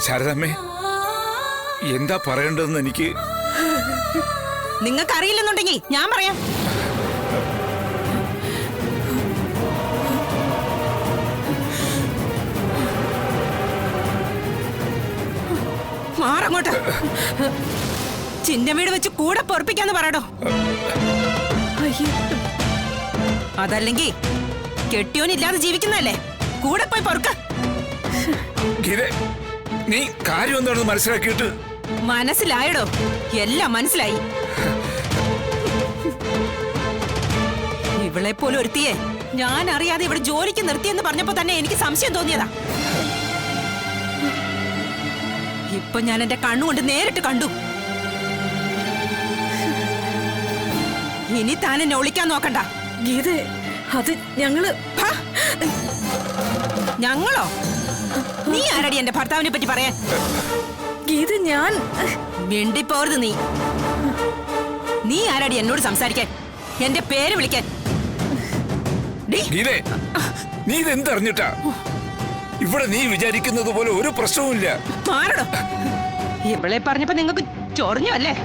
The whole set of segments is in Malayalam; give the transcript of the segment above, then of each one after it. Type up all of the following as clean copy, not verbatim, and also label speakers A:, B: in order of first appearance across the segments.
A: ശാരദാമ്മേ, എന്താ പറയേണ്ടതെന്ന് എനിക്ക്
B: നിങ്ങൾക്കറിയില്ലെന്നുണ്ടെങ്കിൽ ഞാൻ പറയാം. മാറങ്ങോട്ട്. ചിന്നമേട് വെച്ച് കൂടെ പൊറപ്പിക്കാന്ന് പറയടോ. അതല്ലെങ്കിൽ കെട്ടിയോനില്ലാതെ ജീവിക്കുന്നല്ലേ, കൂടെ പോയി പൊറുക്ക.
A: നീ കാര്യം എന്താണെന്ന് മനസ്സിലാക്കിയിട്ട്.
B: മനസ്സിലായടോ, എല്ലാം മനസ്സിലായി. ഇവളെ പോലെ ഒരുത്തിയെ ഞാൻ അറിയാതെ ഇവിടെ ജോലിക്ക് നിർത്തിയെന്ന് പറഞ്ഞപ്പോ തന്നെ എനിക്ക് സംശയം തോന്നിയതാ. ഇപ്പൊ ഞാൻ എന്റെ കണ്ണുകൊണ്ട് നേരിട്ട് കണ്ടു. ഇനി താൻ എന്നെ ഒളിക്കാൻ നോക്കണ്ട.
C: ഗീത, അത് ഞങ്ങള്.
B: ഞങ്ങളോ? നീ ആരടി എന്റെ ഭർത്താവിനെ പറ്റി പറയാൻ?
C: ഗീത, ഞാൻ
B: മിണ്ടിപ്പോരുത്. നീ ആരടി എന്നോട് സംസാരിക്കാൻ, എന്റെ പേര് വിളിക്കാൻ?
A: നീ ഇതെന്തറിഞ്ഞിട്ടാ? ഇവിടെ നീ വിചാരിക്കുന്നത് പോലെ ഒരു പ്രശ്നവുമില്ല.
B: മാറടോ. ഇവളെ പറഞ്ഞപ്പോ നിങ്ങൾക്ക് ചൊറിഞ്ഞു അല്ലേ?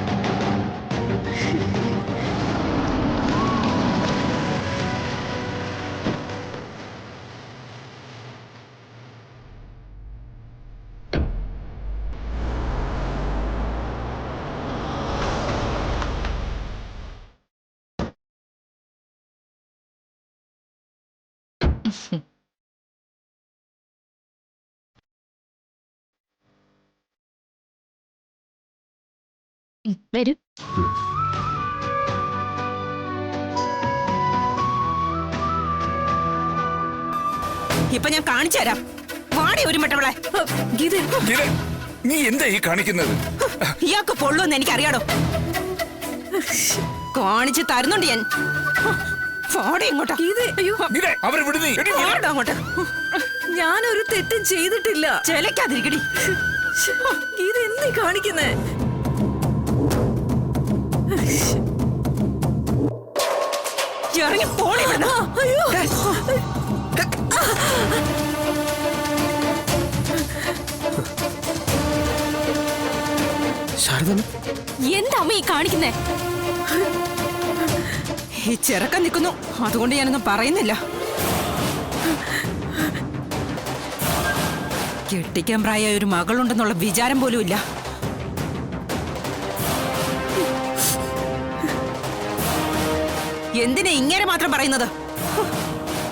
D: വരൂ.
B: ഇപ്പൊ ഞാൻ കാണിച്ചു തരാം. വാടി ഒരു മട്ടവളെ.
A: നീ എന്താ ഈ കാണിക്കുന്നത്?
B: ഇയാൾക്ക് പൊള്ളുമെന്ന് എനിക്കറിയാടോ. കാണിച്ചു തരുന്നുണ്ട് ഞാൻ. ഇങ്ങോട്ടാ. അങ്ങോട്ട്.
C: ഞാനൊരു തെറ്റും ചെയ്തിട്ടില്ല.
B: ചെലക്കാതിരിക്കടി.
C: ഗീത, എന്നീ കാണിക്കുന്നേ?
B: ഇറങ്ങി പോണേ.
C: അയ്യോ,
B: എന്താ അമ്മ ഈ കാണിക്കുന്നേ? ഈ ചെറുക്കൻ നിൽക്കുന്നു, അതുകൊണ്ട് ഞാനൊന്നും പറയുന്നില്ല. കെട്ടിക്കാൻ പ്രായമായ ഒരു മകളുണ്ടെന്നുള്ള വിചാരം പോലും ഇല്ല. എന്തിനാ ഇങ്ങനെ മാത്രം പറയുന്നത്?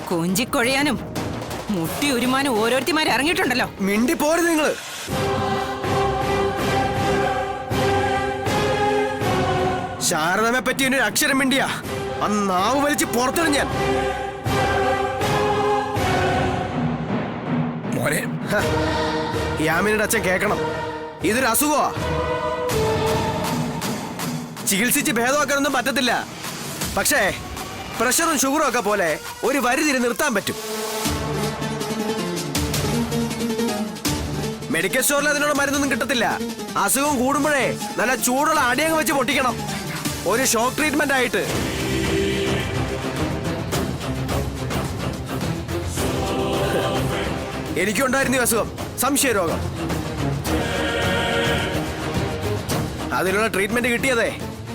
B: കൊഞ്ചിക്കൊഴയാനും മുട്ടി ഒരുമാനും ഓരോരുത്തിമാരെ ഇറങ്ങിയിട്ടുണ്ടല്ലോ.
E: മിണ്ടി പോരുത് നിങ്ങള്. ശാരദമ്മെ പറ്റി ഒരു അക്ഷരം മിണ്ടിയാ ആ നാവ് വലിച്ച് പുറത്തിടും ഞാൻ. യാമിനിയുടെ അച്ഛൻ കേക്കണം, ഇതൊരു അസുഖമാ. ചികിത്സിച്ച് ഭേദമാക്കാനൊന്നും പറ്റത്തില്ല. പക്ഷേ പ്രഷറും ഷുഗറും ഒക്കെ പോലെ ഒരു വരിതിരി നിർത്താൻ പറ്റും. മെഡിക്കൽ സ്റ്റോറിൽ അതിനുള്ള മരുന്നൊന്നും കിട്ടത്തില്ല. അസുഖം കൂടുമ്പോഴേ നല്ല ചൂടുള്ള അടിയങ്ങ് വെച്ച് പൊട്ടിക്കണം, ഒരു ഷോക്ക് ട്രീറ്റ്മെന്റ് ആയിട്ട്. എനിക്കുണ്ടായിരുന്നു ഈ അസുഖം, സംശയരോഗം. അതിനുള്ള ട്രീറ്റ്മെന്റ് കിട്ടിയതേ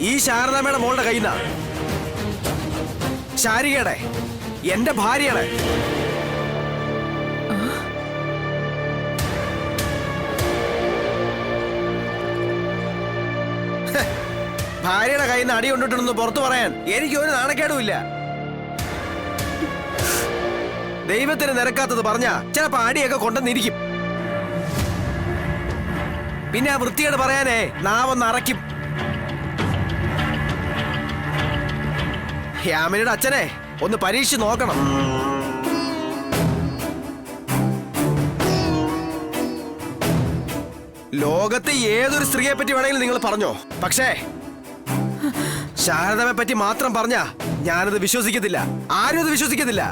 E: ഈ ശാരദാമ്മയുടെ മോളുടെ കയ്യിൽ നിന്നാ. ശാരികയുടെ, എന്റെ ഭാര്യയുടെ. ഭാര്യയുടെ കയ്യിൽ നിന്ന് അടി കൊണ്ടിട്ടുണ്ടെന്ന് പുറത്തു പറയാൻ എനിക്ക് ഒരു നാണക്കേടുമില്ല. ദൈവത്തിന് നിരക്കാത്തത് പറഞ്ഞാ ചിലപ്പോ അടിയൊക്കെ കൊണ്ടെന്നിരിക്കും. പിന്നെ ആ വൃത്തിയോട് പറയാനേ നാവൊന്ന് അറയ്ക്കും. യാമിനിയുടെ അച്ഛനെ ഒന്ന് പരീക്ഷിച്ച് നോക്കണം. ലോകത്തെ ഏതൊരു സ്ത്രീയെ പറ്റി വേണമെങ്കിലും നിങ്ങൾ പറഞ്ഞോ, പക്ഷേ ശാരദയെ പറ്റി മാത്രം പറഞ്ഞാ ഞാനത് വിശ്വസിക്കത്തില്ല. ആരും അത് വിശ്വസിക്കത്തില്ല.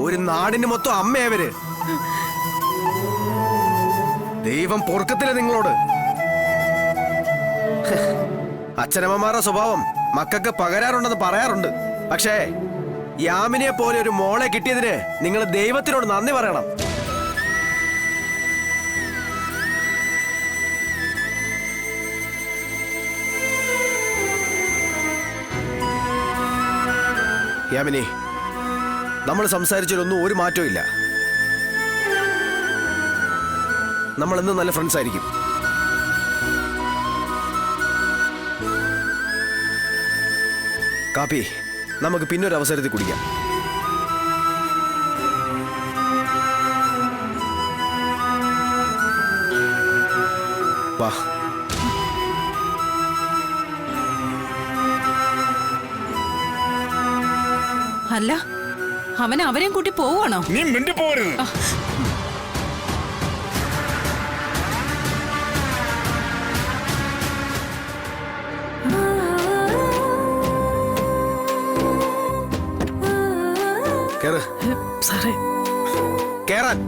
E: ഒരു നാടിന് മൊത്തം അമ്മയവര്. ദൈവം പൊറുക്കത്തില്ല നിങ്ങളോട്. അച്ഛനമ്മമാരുടെ സ്വഭാവം മക്കൾക്ക് പകരാറുണ്ടെന്ന് പറയാറുണ്ട്. പക്ഷേ യാമിനെ പോലെ ഒരു മോളെ കിട്ടിയതിന് നിങ്ങൾ ദൈവത്തിനോട് നന്ദി പറയണം. യാമിനി, നമ്മൾ സംസാരിച്ചതിലൊന്നും ഒരു മാറ്റവും ഇല്ല. നമ്മൾ ഇന്ന് നല്ല ഫ്രണ്ട്സ് ആയിരിക്കും. കാപ്പി നമുക്ക് പിന്നൊരു അവസരത്തിൽ കുടിക്കാം. വാ.
B: അല്ല, അവൻ അവരെയും കൂട്ടി പോവാണോ?
A: നീ മിണ്ടി പോകരുത്.
E: കേറ്.
C: സാറേ,
E: കേറാൻ.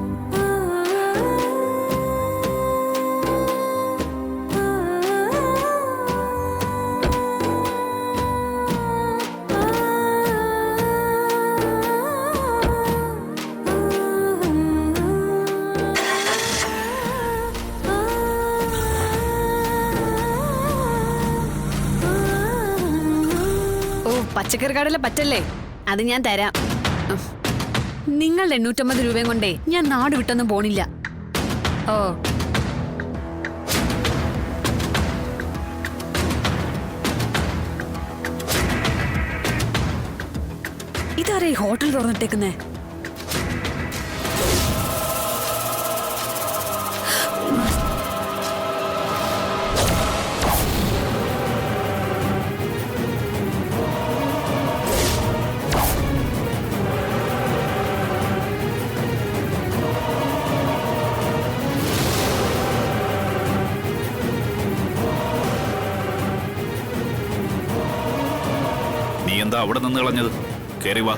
D: ഓ, പച്ചക്കറി കടല പറ്റല്ലേ? അത് ഞാൻ തരാം. നിങ്ങളുടെ 850 രൂപയും കൊണ്ടേ ഞാൻ നാട് വിട്ടൊന്നും പോണില്ല. ഓ, ഇതാരാ ഈ ഹോട്ടൽ തുറന്നിട്ടേക്കുന്നേ?
A: നീ എന്താ അവിടെ നിന്ന് കളഞ്ഞത്? കേറി വാ.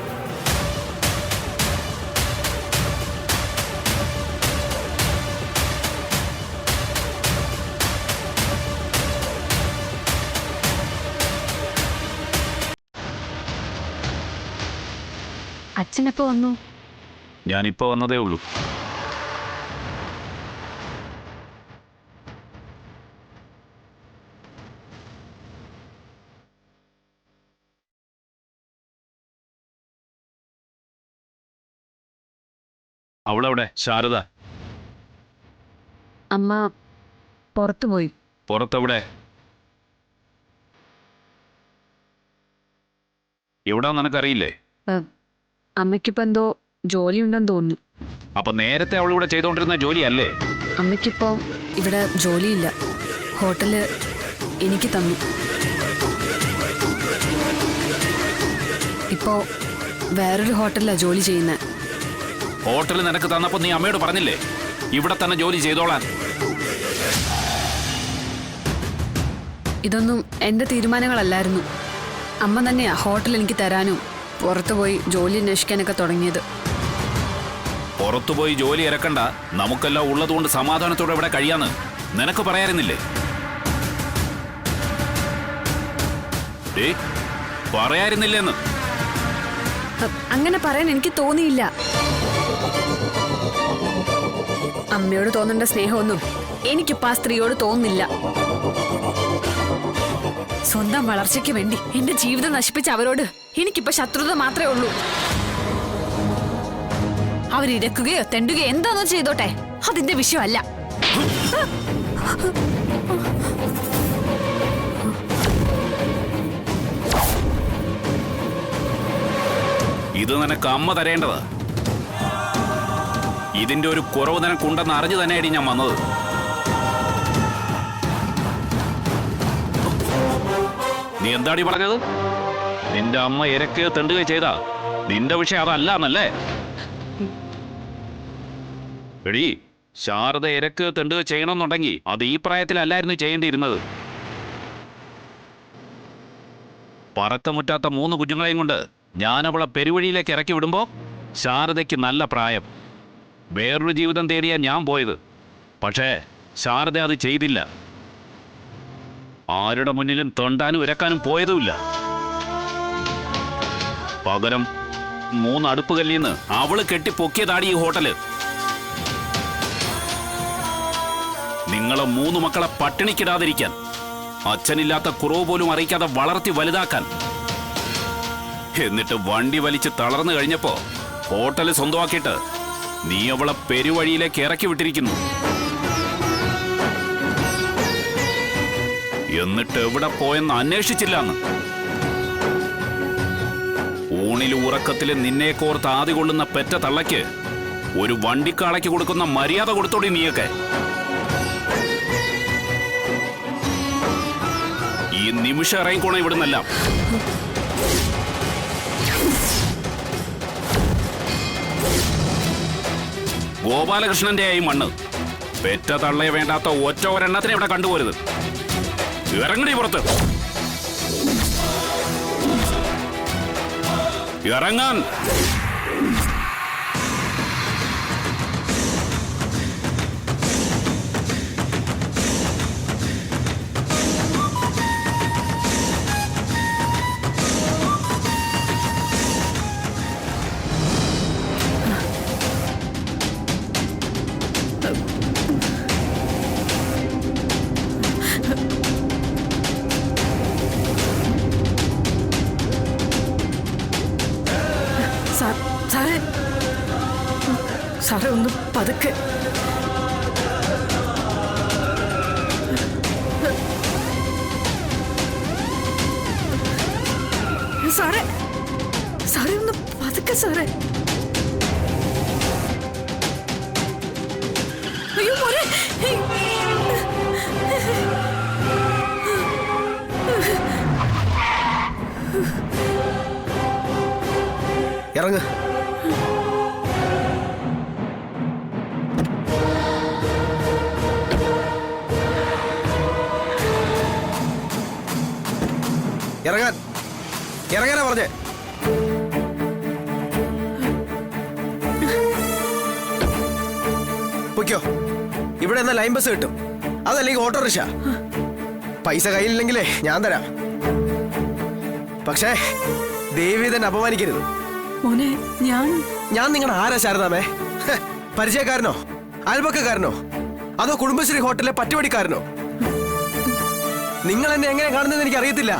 D: അച്ഛനെപ്പോ വന്നു?
A: ഞാനിപ്പോ വന്നതേ ഉള്ളൂ. അവളവിടെ ശാരദ?
D: അമ്മ പുറത്തു പോയി.
A: പുറത്തെവിടെ? എവിടാ നിനക്കറിയില്ലേ?
D: അമ്മയ്ക്കിപ്പോ എന്തോ ജോലി ഉണ്ടെന്ന് തോന്നുന്നു.
A: അപ്പൊ നേരത്തെ അവളിവിടെ ചെയ്തോണ്ടിരുന്ന ജോലിയല്ലേ?
D: അമ്മയ്ക്കിപ്പോ ഇവിടെ ജോലിയില്ല. ഹോട്ടല് എനിക്ക് തന്നു. ഇപ്പോ വേറൊരു ഹോട്ടലിലാ ജോലി ചെയ്യുന്നത്.
A: ഹോട്ടൽ നിനക്ക് തന്നപ്പോ നീ അമ്മയോട് പറഞ്ഞില്ലേ ഇവിടെ തന്നെ ജോലി ചെയ്തോളാൻ?
D: ഇതൊന്നും എന്റെ തീരുമാനങ്ങളല്ലായിരുന്നു. അമ്മ തന്നെയാ ഹോട്ടൽ എനിക്ക് തരാനും പുറത്തുപോയി ജോലി അന്വേഷിക്കാനൊക്കെ തുടങ്ങിയത്.
A: പുറത്തുപോയി ജോലി ഇറക്കണ്ട, നമുക്കെല്ലാം ഉള്ളതുകൊണ്ട് സമാധാനത്തോടെ ഇവിടെ കഴിയാന്ന് നിനക്ക് പറയാറുന്നില്ലേ? പറയാറുന്നില്ലെന്ന്.
D: അങ്ങനെ പറയാൻ എനിക്ക് തോന്നിയില്ല. അമ്മയോട് തോന്നേണ്ട സ്നേഹമൊന്നും എനിക്കിപ്പോ ആ സ്ത്രീയോട് തോന്നുന്നില്ല. സ്വന്തം വളർച്ചയ്ക്ക് വേണ്ടി എന്റെ ജീവിതം നശിപ്പിച്ച അവരോട് എനിക്കിപ്പോ ശത്രുത മാത്രമേ ഉള്ളൂ. അവരിരക്കുകയോ തെണ്ടുകയോ എന്താണോ ചെയ്തോട്ടെ, അതിന്റെ വിഷയമല്ല.
A: ഇത് നിനക്ക് അമ്മ തരേണ്ടതാ. ഇതിന്റെ ഒരു കുറവ് നിനക്കുണ്ടെന്ന് അറിഞ്ഞു തന്നെയാടി ഞാൻ വന്നത്. നീ എന്താടി പറഞ്ഞത്? നിന്റെ അമ്മ ഇരക്കുകയോ തെണ്ടുകയോ ചെയ്താ നിന്റെ വിഷയം അതല്ല എന്നല്ലേ? എടീ, ശാരദ ഇരക്കുകയോ തെണ്ടുകയോ ചെയ്യണമെന്നുണ്ടെങ്കിൽ അത് ഈ പ്രായത്തിലല്ലായിരുന്നു ചെയ്യേണ്ടിയിരുന്നത്. പറത്തമുറ്റാത്ത 3 കുഞ്ഞുങ്ങളെയും കൊണ്ട് ഞാനവളെ പെരുവഴിയിലേക്ക് ഇറക്കി വിടുമ്പോ ശാരദയ്ക്ക് നല്ല പ്രായം, വേറൊരു ജീവിതം തേടിയാ ഞാൻ പോയത്. പക്ഷേ ശാരദ അത് ചെയ്തില്ല. ആരുടെ മുന്നിലും തൊണ്ടാനും ഇരക്കാനും പോയതുമില്ല. പകരം 3 അടുപ്പുകല്ലിന്ന് അവള് കെട്ടി പൊക്കിയതാടി ഈ ഹോട്ടല്. നിങ്ങളെ 3 മക്കളെ പട്ടിണിക്കിടാതിരിക്കാൻ, അച്ഛനില്ലാത്ത കുറവ് പോലും അറിയിക്കാതെ വളർത്തി വലുതാക്കാൻ. എന്നിട്ട് വണ്ടി വലിച്ച് തളർന്നു കഴിഞ്ഞപ്പോ ഹോട്ടല് സ്വന്തമാക്കിയിട്ട് നീ അവളെ പെരുവഴിയിലേക്ക് ഇറക്കി വിട്ടിരിക്കുന്നു. എന്നിട്ട് എവിടെ പോയെന്ന് അന്വേഷിച്ചില്ലാന്ന്. ഊണിലും ഉറക്കത്തിലും നിന്നെ കോർത്ത് ആദി കൊള്ളുന്ന പെറ്റ തള്ളയ്ക്ക് ഒരു വണ്ടിക്കാളയ്ക്ക് കൊടുക്കുന്ന മര്യാദ കൊടുത്തോടി നീയൊക്കെ. ഈ നിമിഷം ഇറങ്ങിക്കോണം ഇവിടുന്നെല്ലാം. ഗോപാലകൃഷ്ണന്റെ ഈ മണ്ണ് പെറ്റ തള്ളയെ വേണ്ടാത്ത ഒറ്റ ഒരെണ്ണത്തിനെ ഇവിടെ കണ്ടുപോരുത്. ഇറങ്ങടി പുറത്ത്. ഇറങ്ങാൻ.
C: സാറേ, സാറേ ഒന്ന് പതുക്കെ. സാറേ, സാറേ ഒന്ന് പതുക്കെ സാറേ. അയ്യോ മോനെ.
E: ഇറങ്ങ്. ഇറങ്ങാൻ. ഇറങ്ങാനാ പറഞ്ഞേ. പൊയ്ക്കോ. ഇവിടെ എന്നാ ലൈൻ ബസ് കിട്ടും, അതല്ലെങ്കിൽ ഓട്ടോറിക്ഷ. പൈസ കയ്യിലില്ലെങ്കിലേ ഞാൻ തരാം. പക്ഷേ ദേവി തന്നെ അപമാനിക്കരുത്.
C: മോനെ,
E: ഞാൻ നിങ്ങളുടെ ആരാ ശാരദാമേ? പരിചയക്കാരനോ, അയൽപക്കക്കാരനോ, അതോ കുടുംബശ്രീ ഹോട്ടലിലെ പറ്റുപടിക്കാരനോ? നിങ്ങൾ എന്നെ എങ്ങനെ കാണുന്നതെന്ന് എനിക്ക് അറിയത്തില്ല.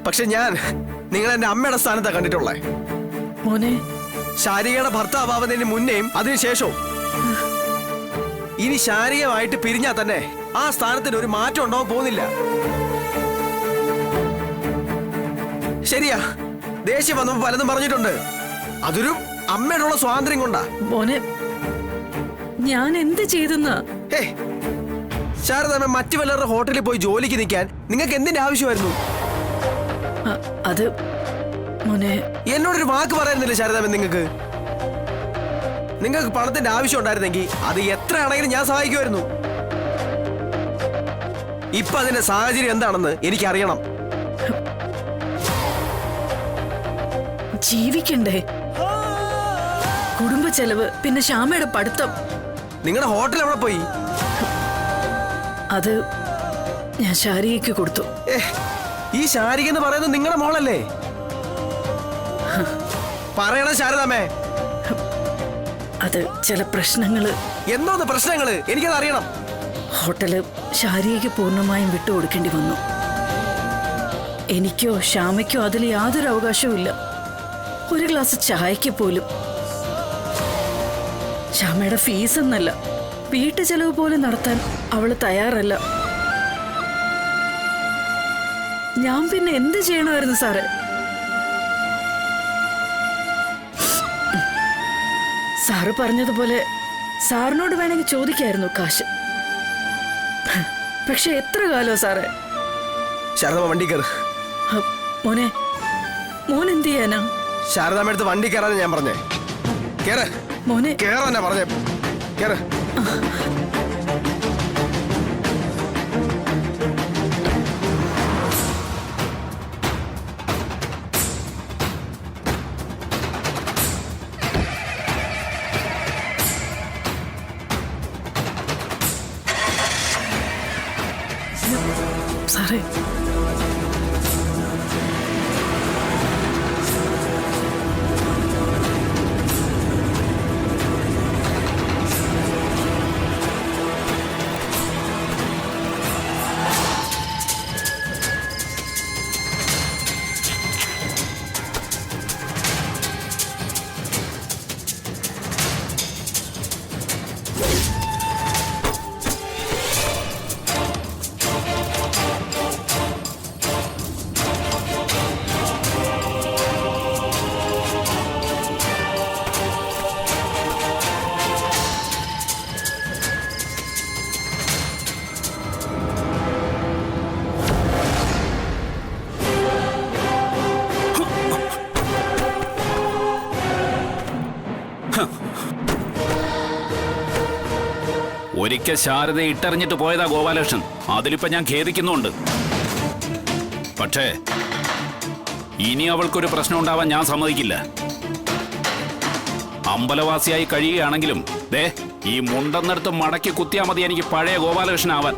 E: പക്ഷെ ഞാൻ നിങ്ങൾ എന്റെ അമ്മയുടെ സ്ഥാനത്താ കണ്ടിട്ടുള്ളേ.
C: മോനെ,
E: ശാരികയുടെ ഭർത്താവാവുന്നതിന് മുന്നേയും അതിനുശേഷവും. ഇനി ശാരീരികമായിട്ട് പിരിഞ്ഞാൽ തന്നെ ആ സ്ഥാനത്തിന് ഒരു മാറ്റം ഉണ്ടാവാൻ പോകുന്നില്ല. ശരിയാ, ദേഷ്യം വന്നപ്പോ പലതും പറഞ്ഞിട്ടുണ്ട്. അതൊരു അമ്മയോടുള്ള സ്വാതന്ത്ര്യം കൊണ്ടാ.
C: മോനെ, ഞാൻ എന്ത് ചെയ്തെന്നാ?
E: ശാരദാമ്മ മറ്റു വല്ലവരുടെ ഹോട്ടലിൽ പോയി ജോലിക്ക് നിൽക്കാൻ നിങ്ങൾക്ക് എന്തിന്റെ ആവശ്യമായിരുന്നു?
C: അത് മോനെ,
E: എന്നോടൊരു വാക്ക് പറയായിരുന്നില്ല ശാരദാമ്മ. നിങ്ങൾക്ക് പണത്തിന്റെ ആവശ്യം ഉണ്ടായിരുന്നെങ്കിൽ അത് എത്ര ആണെങ്കിലും ഞാൻ സഹായിക്കുമായിരുന്നു. ഇപ്പൊ അതിന്റെ സാഹചര്യം എന്താണെന്ന് എനിക്കറിയണം.
C: ജീവിക്കണ്ടേ? കുടുംബ ചെലവ്, പിന്നെ ശ്യാമയുടെ പഠിത്തം.
E: നിങ്ങളുടെ ഹോട്ടൽ എവിടെ പോയി?
C: അത് ഞാൻ ശാരികയ്ക്ക് കൊടുത്തു.
E: ഈ ശാരിക എന്ന് പറയുന്നത് നിങ്ങളുടെ മോളല്ലേ? പറയണം ശാരദാമ്മേ.
C: അത് ചില പ്രശ്നങ്ങള്.
E: എന്തോന്ന് പ്രശ്നങ്ങള്? എനിക്കത് അറിയണം.
C: ഹോട്ടല് ശാരികയ്ക്ക് പൂർണ്ണമായും വിട്ടുകൊടുക്കേണ്ടി വന്നു. എനിക്കോ ശ്യാമയ്ക്കോ അതിൽ യാതൊരു അവകാശവും ഇല്ല. ഒരു ഗ്ലാസ് ചായക്ക് പോലും. ശ്യാമയുടെ ഫീസ് എന്നല്ല, വീട്ടു ചെലവ് പോലും നടത്താൻ അവള് തയ്യാറല്ല. ഞാൻ പിന്നെ എന്ത് ചെയ്യണമായിരുന്നു സാറേ? സാറ് പറഞ്ഞതുപോലെ സാറിനോട് വേണമെങ്കിൽ ചോദിക്കായിരുന്നു കാശ്. പക്ഷെ എത്ര കാലോ സാറേ?
E: ശാരദാമ്മ വണ്ടി കയറ്.
C: മോനെ, മോൻ എന്ത് ചെയ്യാനാ?
E: ശാരദാമ്മ എടുത്ത് വണ്ടി കയറാൻ ഞാൻ പറഞ്ഞേ. കേറ്
C: മോനെ,
E: കേറാനാ പറഞ്ഞേ. കേറ്.
C: സാറേ,
A: ഒരിക്കൽ ശാരദയെ ഇട്ടെറിഞ്ഞിട്ട് പോയതാ ഗോപാലകൃഷ്ണൻ. അതിലിപ്പോ ഞാൻ ഖേദിക്കുന്നുണ്ട്. പക്ഷേ ഇനി അവൾക്കൊരു പ്രശ്നം ഉണ്ടാവാൻ ഞാൻ സമ്മതിക്കില്ല. അമ്പലവാസിയായി കഴിയുകയാണെങ്കിലും ദേ ഈ മുണ്ടെന്നെടുത്ത് മടക്കി കുത്തിയാ മതി എനിക്ക് പഴയ ഗോപാലകൃഷ്ണനാവാൻ.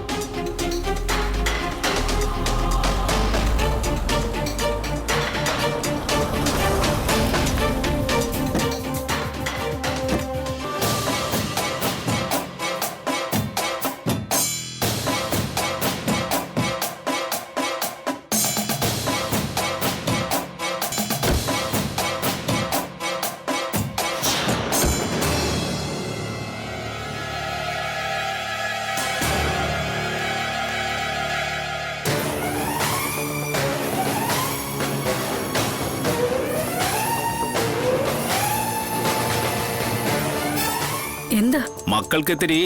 C: എന്താ?
A: മക്കൾക്കിത്തിരി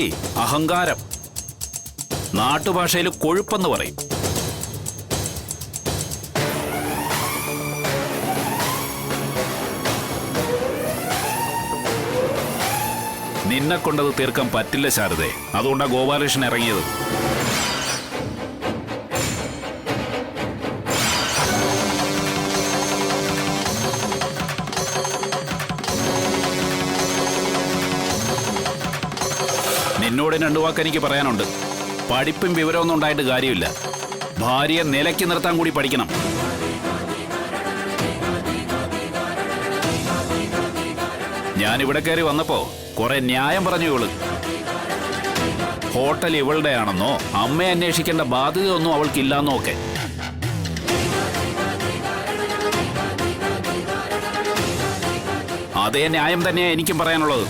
A: അഹങ്കാരം. നാട്ടുഭാഷയിൽ കൊഴുപ്പെന്ന് പറയും. നിന്നെ കൊണ്ടത് തീർക്കാൻ പറ്റില്ല ശാരദേ. അതുകൊണ്ടാ ഗോപാലകൃഷ്ണൻ ഇറങ്ങിയത്. നിന്നോട് രണ്ടു വാക്ക് എനിക്ക് പറയാനുണ്ട്. പഠിപ്പും വിവരമൊന്നും ഉണ്ടായിട്ട് കാര്യമില്ല. ഭാര്യയെ നിലയ്ക്ക് നിർത്താൻ കൂടി പഠിക്കണം. ഞാനിവിടെ കയറി വന്നപ്പോ കുറെ ന്യായം പറഞ്ഞു ഇവള്. ഹോട്ടൽ ഇവളുടെ ആണെന്നോ അമ്മയെ അന്വേഷിക്കേണ്ട ബാധ്യതയൊന്നും അവൾക്കില്ലാന്നോ ഒക്കെ. അതേ ന്യായം തന്നെയാ എനിക്കും പറയാനുള്ളത്.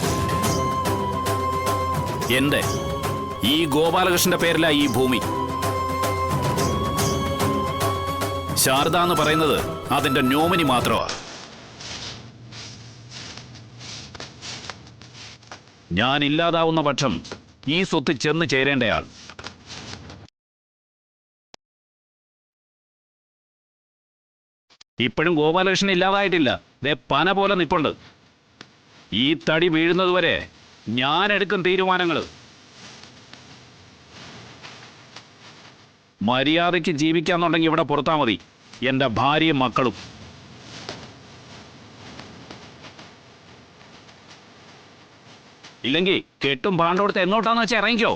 A: എന്റെ ഈ ഗോപാലകൃഷ്ണന്റെ പേരിലാ ഈ ഭൂമി. ശാരദ എന്ന് പറയുന്നത് അതിന്റെ നോമിനി മാത്രമാ. ഞാൻ ഇല്ലാതാവുന്ന പക്ഷം ഈ സ്വത്ത് ചെന്ന് ചേരേണ്ടയാൾ. ഇപ്പോഴും ഗോപാലകൃഷ്ണൻ ഇല്ലാതായിട്ടില്ല. ദേ പന പോലെ നിപ്പുണ്ട്. ഈ തടി വീഴുന്നതുവരെ ഞാൻ എടുക്കും തീരുമാനങ്ങൾ. മര്യാദയ്ക്ക് ജീവിക്കാന്നുണ്ടെങ്കിൽ ഇവിടെ പുറത്താ മതി. എൻ്റെ ഭാര്യയും മക്കളും. ഇല്ലെങ്കിൽ കെട്ടും പാണ്ടോടുത്ത് എങ്ങോട്ടാന്ന് വെച്ചാൽ ഇറങ്ങിക്കോ.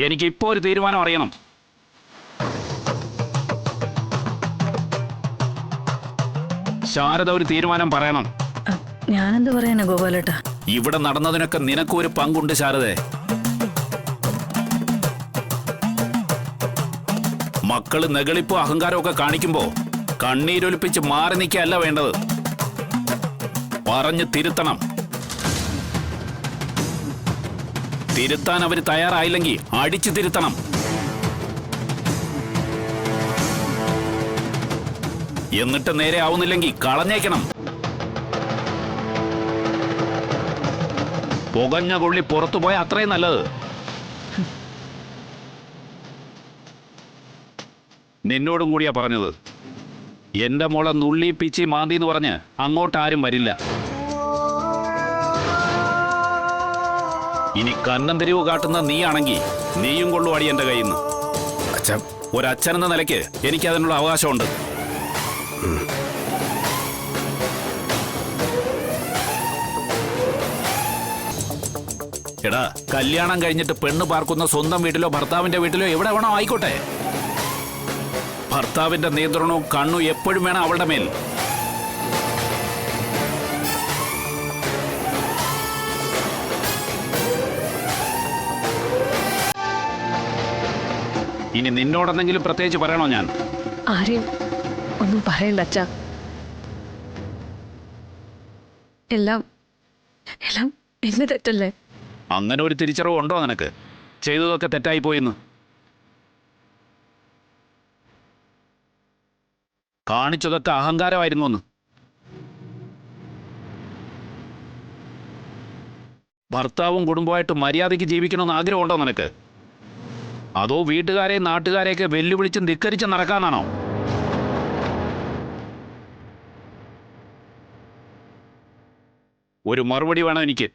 A: എനിക്കിപ്പോ ഒരു തീരുമാനം അറിയണം. ശാരദ ഒരു തീരുമാനം പറയണം.
C: ഞാനെന്ത് പറയാനാ ഗോപാലേട്ടാ?
A: ഇവിടെ നടന്നതിനൊക്കെ നിനക്കൊരു പങ്കുണ്ട് ശാരദേ. മക്കള് നെകളിപ്പോ അഹങ്കാരമൊക്കെ കാണിക്കുമ്പോ കണ്ണീരൊലിപ്പിച്ച് മാറി നിൽക്കല്ല വേണ്ടത്. പറഞ്ഞു തിരുത്തണം. തിരുത്താൻ അവര് തയ്യാറായില്ലെങ്കിൽ അടിച്ചു തിരുത്തണം. എന്നിട്ട് നേരെ ആവുന്നില്ലെങ്കിൽ കളഞ്ഞേക്കണം. പുകഞ്ഞ കൊള്ളി പുറത്തു പോയ അത്രയും നല്ലത്. നിന്നോടും കൂടിയാ പറഞ്ഞത്. എന്റെ മോളെ നുള്ളി പിച്ചി മാന്തി എന്ന് പറഞ്ഞ് അങ്ങോട്ടാരും വരില്ല. ഇനി കന്നം തെരുവ് കാട്ടുന്ന നീയാണെങ്കിൽ നീയും കൊള്ളുവാടി എന്റെ കയ്യിൽ നിന്ന്. ഒരച്ഛനെന്ന നിലയ്ക്ക് എനിക്ക് അതിനുള്ള അവകാശമുണ്ട്. എടാ, കല്യാണം കഴിഞ്ഞിട്ട് പെണ്ണ് പാർക്കുന്ന സ്വന്തം വീട്ടിലോ ഭർത്താവിന്റെ വീട്ടിലോ എവിടെ വേണോ ആയിക്കോട്ടെ. ഭർത്താവിന്റെ നിയന്ത്രണവും കണ്ണും എപ്പോഴും വേണം അവളുടെ മേൽ. ഇനി നിന്നോടെന്തെങ്കിലും പ്രത്യേകിച്ച് പറയണോ ഞാൻ?
D: ആരെയും ഒന്നും പറയണ്ട അച്ഛാ. എല്ലാം എല്ലാം എന്നെ തെറ്റല്ലേ?
A: അങ്ങനെ ഒരു തിരിച്ചറിവ് ഉണ്ടോ നിനക്ക്? ചെയ്തതൊക്കെ തെറ്റായി പോയിന്ന് കാണിച്ചതൊക്കെ അഹങ്കാരമായിരുന്നു എന്ന്. ഭർത്താവും കുടുംബമായിട്ട് മര്യാദയ്ക്ക് ജീവിക്കണമെന്ന് ആഗ്രഹമുണ്ടോ നിനക്ക്? അതോ വീട്ടുകാരെയും നാട്ടുകാരെയൊക്കെ വെല്ലുവിളിച്ചും ധിക്കരിച്ചും നടക്കാനാണോ? ഒരു മറുപടി വേണം എനിക്ക്.